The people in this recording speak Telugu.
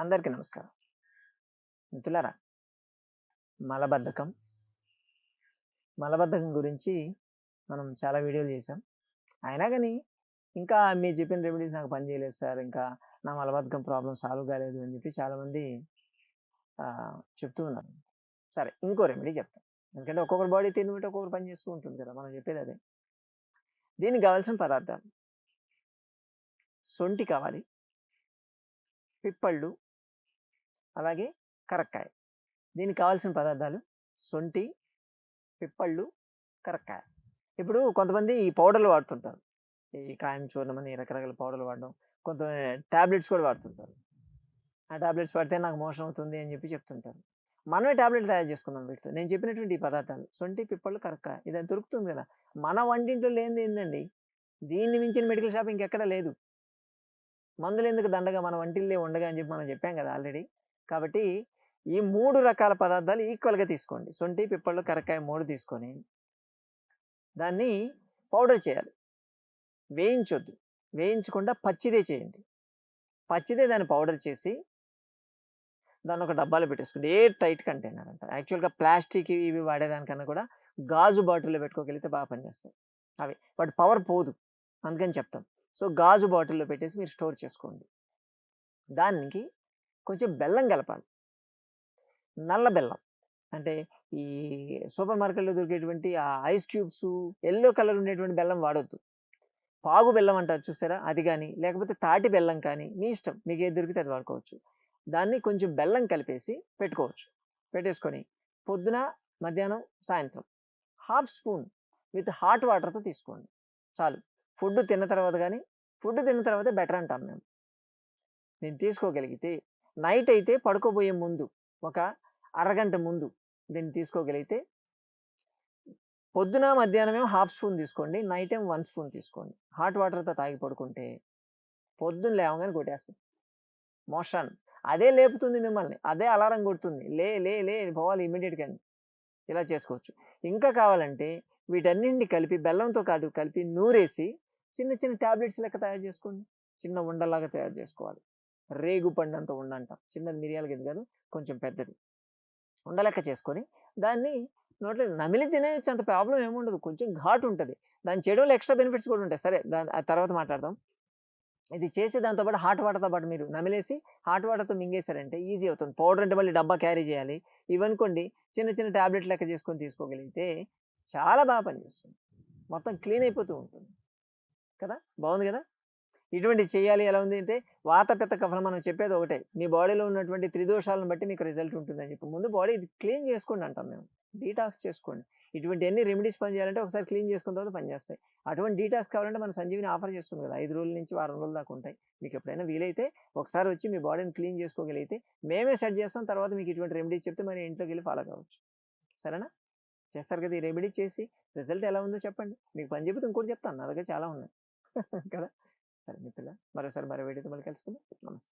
అందరికీ నమస్కారం. మిత్రులారా, మలబద్ధకం, మలబద్ధకం గురించి మనం చాలా వీడియోలు చేసాం. అయినా గాని ఇంకా మీరు చెప్పిన రెమెడీస్ నాకు పని చేయలేదు సార్. ఇంకా నా మలబద్ధకం ప్రాబ్లమ్ సాల్వ్ కాలేదు అని చెప్పి చాలామంది చెప్తూ ఉన్నారు. సరే, ఇంకో రెమెడీ చెప్తాను. ఎందుకంటే ఒక్కొక్కరి బాడీ తిని బట్టి ఒక్కొక్కరు పని చేస్తూ ఉంటుంది కదా! మనం చెప్పేది అదే. దీనికి కావాల్సిన పదార్థాలు: సొంఠి కావాలి, పిప్పళ్ళు, అలాగే కరక్కాయ. దీనికి కావాల్సిన పదార్థాలు సొంఠి, పిప్పళ్ళు, కరక్కాయ. ఇప్పుడు కొంతమంది ఈ పౌడర్‌లు వాడుతుంటారు. ఈ కాయం చూర్ణమని రకరకాల పౌడర్‌లు వాడడం. కొంతమంది టాబ్లెట్స్ కూడా వాడుతుంటారు. ఆ టాబ్లెట్స్ వాడితే నాకు మోషన్ అవుతుంది అని చెప్పి చెప్తుంటారు. మనమే టాబ్లెట్ తయారు చేసుకుందాం వీటితో. నేను చెప్పినటువంటి ఈ పదార్థాలు సొంఠి, పిప్పళ్ళు, కరక్కాయ ఇది దొరుకుతుంది కదా! మన వంటింట్లో లేనిది ఏందండి? దీన్ని మించిన మెడికల్ షాప్ ఇంకెక్కడ లేదు. మందులెందుకు దండగా మన వంటిల్లే ఉండగా అని చెప్పి మనం చెప్పాం కదా ఆల్రెడీ. కాబట్టి ఈ 3 రకాల పదార్థాలు ఈక్వల్‌గా తీసుకోండి. సొంఠి, పిప్పళ్ళు, కరక్కాయ 3 తీసుకొని దాన్ని పౌడర్ చేయాలి. వేయించొద్దు. వేయించకుండా పచ్చిదే చేయండి. పచ్చిదే దాన్ని పౌడర్ చేసి దాన్ని ఒక డబ్బాలో పెట్టేసుకోండి. ఎయిర్ టైట్ కంటైనర్ అంట. యాక్చువల్‌గా ప్లాస్టిక్ ఇవి వాడేదానికన్నా కూడా గాజు బాటిల్‌లో పెట్టుకోగలిగితే బాగా పనిచేస్తాయి. అవి. బట్ పవర్ పోదు. అందుకని చెప్తాం. సో, గాజు బాటిల్‌లో పెట్టేసి మీరు స్టోర్ చేసుకోండి. దానికి కొంచెం బెల్లం కలపాలి. నల్ల బెల్లం. అంటే ఈ సూపర్ మార్కెట్‌లో దొరికేటువంటి ఆ ఐస్ క్యూబ్స్ యెల్లో కలర్ ఉండేటువంటి బెల్లం వాడొద్దు. పాగు బెల్లం అంటారు చూసారా? అది గాని, లేకపోతే తాటి బెల్లం కానీ మీ ఇష్టం. మీకేది దొరికితే అది వాడుకోవచ్చు. దాన్ని కొంచెం బెల్లం కలిపేసి పెట్టుకోవచ్చు. పెట్టేసుకొని పొద్దున, మధ్యాహ్నం, సాయంత్రం హాఫ్ స్పూన్ విత్ హాట్ వాటర్‌తో తీసుకోండి. చాలు. ఫుడ్ తిన్న తర్వాత గాని, ఫుడ్ తిన్న తర్వాతే బెటర్ అంటాం మేము. దీన్ని తీసుకోగలిగితే నైట్ అయితే పడుకోబోయే ముందు ఒక అరగంట ముందు దీన్ని తీసుకోగలిగితే పొద్దున, మధ్యాహ్నమేమో హాఫ్ స్పూన్ తీసుకోండి. నైట్ ఏమో 1 స్పూన్ తీసుకోండి. హాట్ వాటర్‌తో తాగి పడుకుంటే పొద్దున్న లేవగానే కొట్టేస్తది. మోషన్. అదే లేపుతుంది మిమ్మల్ని. అదే అలారం కొడుతుంది. లే లే లే పోవాలి ఇమ్మీడియేట్‌గా అని. ఇలా చేసుకోవచ్చు. ఇంకా కావాలంటే వీటన్నింటిని కలిపి బెల్లంతో కలిపి నూరేసి చిన్న చిన్న టాబ్లెట్స్ లెక్క తయారు చేసుకోండి. చిన్న ఉండలాగా తయారు చేసుకోవాలి. రేగు పండంత ఉండంటాం. చిన్నది మిరియాల గింజ కాదు, కొంచెం పెద్దది. ఉండలెక్క చేసుకొని దాన్ని నోట్లో నమిలి తినేయొచ్చు. అంత ప్రాబ్లమ్ ఏముండదు. కొంచెం ఘాటు ఉంటది. దాన్ని చేయడం వల్ల ఎక్స్‌ట్రా బెనిఫిట్స్ కూడా ఉంటాయి. సరే ఆ తర్వాత మాట్లాడదాం. ఇది చేసి దాంతో పాటు హాట్ వాటర్‌తో పాటు మీరు నమిలేసి హాట్ వాటర్‌తో మింగేసారంటే ఈజీ అవుతుంది. పౌడర్ అంటే మళ్ళీ డబ్బా క్యారీ చేయాలి. ఇవనుకోండి చిన్న చిన్న టాబ్లెట్ లెక్క చేసుకొని తీసుకోగలిగితే చాలా బాగా పనిచేస్తుంది. మొత్తం క్లీన్ అయిపోతూ ఉంటుంది. కదా! బావుంది గదా! ఇటువంటివి చేయాలి. ఎలా ఉంది అంటే వాత, పిత్త, కఫలం మనం చెప్పేది ఒకటే. మీ బాడీలో ఉన్నటువంటి త్రిదోషాలను బట్టి మీకు రిజల్ట్ ఉంటుందని చెప్పి. ముందు బాడీ క్లీన్ చేసుకోండి అంటాం మేము. డీటాక్స్ చేసుకోండి. ఇటువంటియన్నీ రెమెడీస్ పని చేయాలంటే ఒకసారి క్లీన్ చేసుకున్న తర్వాత పనిచేస్తాయి. అటువంటి డీటాక్స్ కావాలంటే మన సంజీవిని ఆఫర్ చేస్తుంది కదా! 5 రోజుల నుంచి వారం రోజుల దాకా ఉంటాయి. మీకు ఎప్పుడైనా వీలైతే ఒకసారి వచ్చి మీ బాడీని క్లీన్ చేసుకోగలిగితే మేమే సెట్ చేస్తాం. తర్వాత మీకు ఇటువంటి రెమెడీస్ చెప్తే మరి ఇంట్లోకెళ్ళి ఫాలో కావచ్చు. సరేనా? చేస్తారు కదా! ఈ రెమెడీ చేసి రిజల్ట్ ఎలా ఉందో చెప్పండి. మీకు పని చెబితే ఇంకోటి చెప్తాను. నా దగ్గర చాలా ఉన్నాయి. కదా! సరే మిత్రులారా, మరోసారి మరో వీడియోతో మళ్ళీ కలుసుకుందాం. నమస్తే.